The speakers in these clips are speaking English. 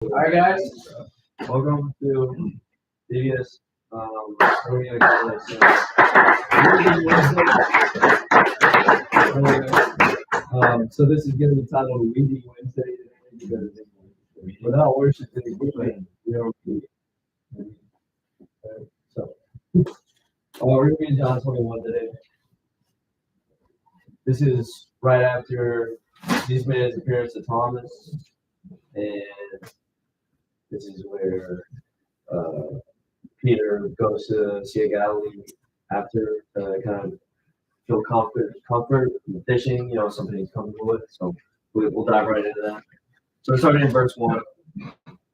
All right, guys. Welcome to BBS. We're gonna call this. So this is gonna be titled Weedy Wednesday because without worship, we don't be. So, we're gonna be in John 21 today. This is right after Jesus made his appearance to Thomas, and this is where Peter goes to Sea of Galilee after kind of feel comfort in the fishing, something he's comfortable with. So we'll dive right into that. So starting in verse 1.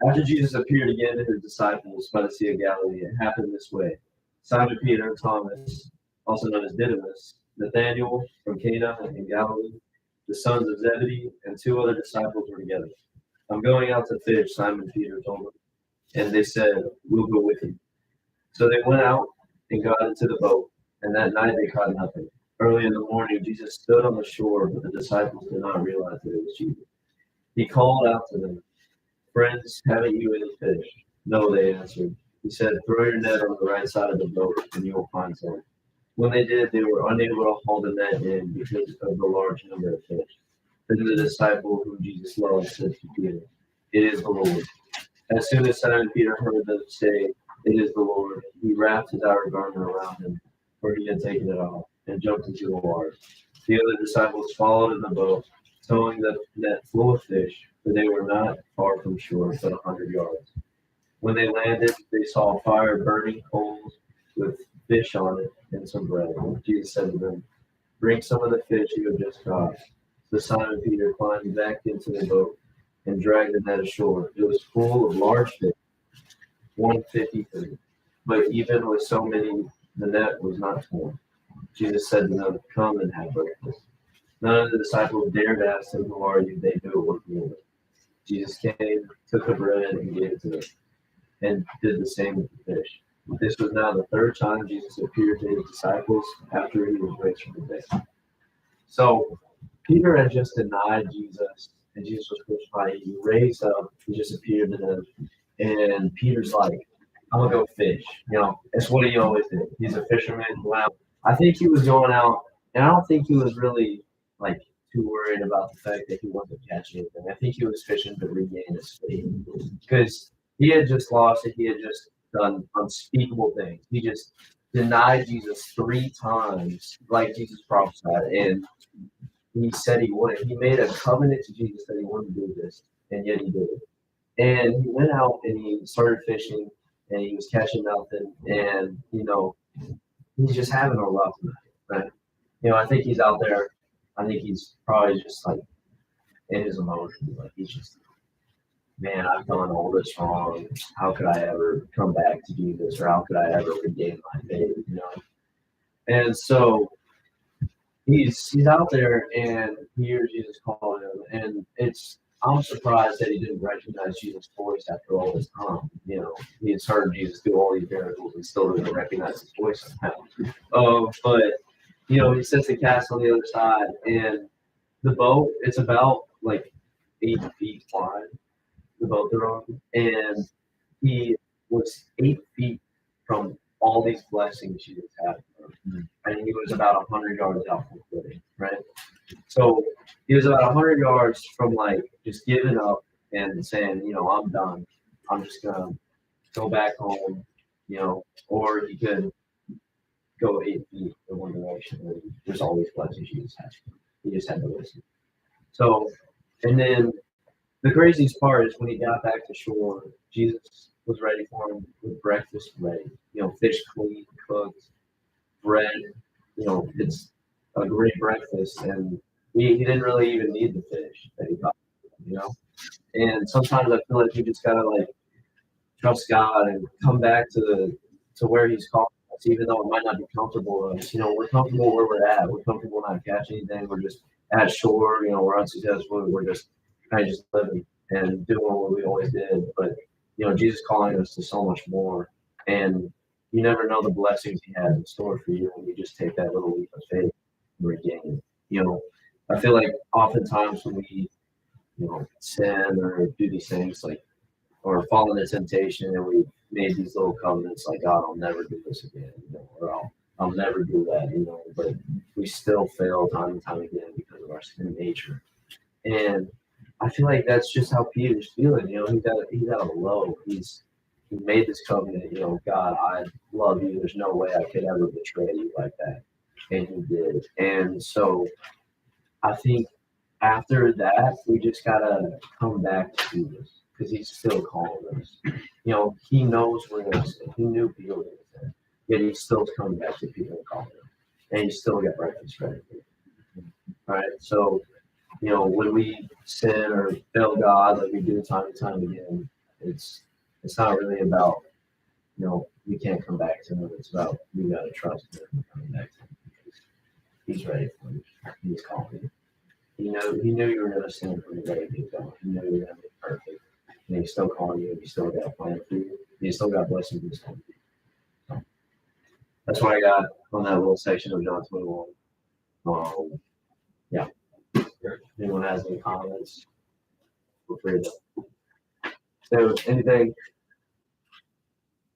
After Jesus appeared again to his disciples by the Sea of Galilee, it happened this way. Simon Peter and Thomas, also known as Didymus, Nathanael from Cana in Galilee, the sons of Zebedee, and two other disciples were together. I'm going out to fish, Simon Peter told them. And they said, we'll go with you. So they went out and got into the boat, and that night they caught nothing. Early in the morning, Jesus stood on the shore, but the disciples did not realize that it was Jesus. He called out to them, friends, haven't you any fish? No, they answered. He said, throw your net on the right side of the boat, and you will find some. When they did, they were unable to haul the net in because of the large number of fish. Then the disciple whom Jesus loved said to Peter, it is the Lord. As soon as Simon Peter heard them say, it is the Lord, he wrapped his outer garment around him, for he had taken it off, and jumped into the water. The other disciples followed in the boat, towing the net full of fish, for they were not far from shore, but 100 yards. When they landed, they saw a fire burning coals with fish on it and some bread. Jesus said to them, bring some of the fish you have just caught. So Simon Peter climbed back into the boat and dragged the net ashore. It was full of large fish, 153. But even with so many, the net was not torn. Jesus said to them, come and have breakfast. None of the disciples dared ask him, who are you? They knew it was the Lord. Jesus came, took the bread, and gave it to them, and did the same with the fish. This was now the third time Jesus appeared to his disciples after he was raised from the dead. So Peter had just denied Jesus, and Jesus was crucified. He raised up, he just appeared to them, and Peter's like, I'm gonna go fish. It's what he always did. He's a fisherman. Wow. I think he was going out, and I don't think he was really like too worried about the fact that he wasn't catching anything. I think he was fishing to regain his faith because he had just lost it. He had just done unspeakable things. He just denied Jesus 3 times, like Jesus prophesied, and he said he wouldn't. He made a covenant to Jesus that he wouldn't do this, and yet he did it. And he went out and he started fishing, and he was catching nothing, and he's just having a rough night, right? I think he's out there. I think he's probably just like in his emotions, like he's just, man, I've done all this wrong. How could I ever come back to do this, or how could I ever regain my faith? And so he's out there and he hears Jesus calling him, and I'm surprised that he didn't recognize Jesus' voice after all this time. He has heard Jesus do all these miracles and still doesn't recognize his voice somehow. But he sets the cast on the other side, and the boat, it's about like 8 feet wide, the boat they're on, and he was 8 feet from all these blessings Jesus had, and he was about 100 yards out from footing, right? So he was about 100 yards from like just giving up and saying, I'm done. I'm just gonna go back home, or he could go 8 feet in one direction. And there's always blessings Jesus has. He just had to listen. So, and then the craziest part is when he got back to shore, Jesus was ready for him with breakfast ready. Fish clean, cooked, bread. It's a great breakfast, and he didn't really even need the fish that he got. And sometimes I feel like we just gotta like trust God and come back to where He's calling us, even though it might not be comfortable to us. We're comfortable where we're at. We're comfortable not catching anything. We're just at shore. We're unsuccessful. We're just kind of just living and doing what we always did. But Jesus calling us to so much more, and you never know the blessings He has in store for you when you just take that little leap of faith and regain it. I feel like oftentimes when we sin or do these things, like or fallen into temptation, and we made these little covenants like, God, I'll never do this again, or I'll never do that, but we still fail time and time again because of our sin nature. And I feel like that's just how Peter's feeling. He's at a low. He made this covenant. God, I love you. There's no way I could ever betray you like that, and he did. And so I think after that, we just gotta come back to Jesus because he's still calling us. He knows we're gonna sin. He knew Peter was gonna sin, yet he's still coming back to Peter and calling him, and he still got breakfast ready. All right, so. When we sin or fail God like we do time and time again, it's not really about, we can't come back to him. It's about we gotta trust him coming back to him because he's ready for you. He's calling you. He knew you were gonna sin from the very beginning. He knew you were gonna be perfect. And he's still calling you, he still got a plan for you, he still got blessings in store for you. So that's what I got on that little section of John 21. Yeah. If anyone has any comments, feel free to say anything.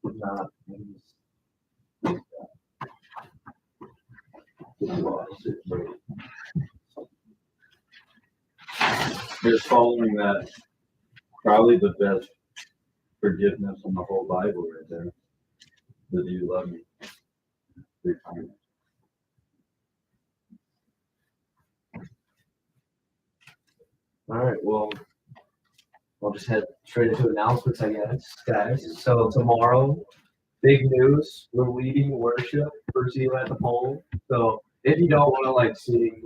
If not, just following that, probably the best forgiveness in the whole Bible right there. That you love me. 3 times. All right, well, I'll just head straight into announcements, I guess, guys. So tomorrow, big news, we're leading worship for you at the pole. So if you don't want to sing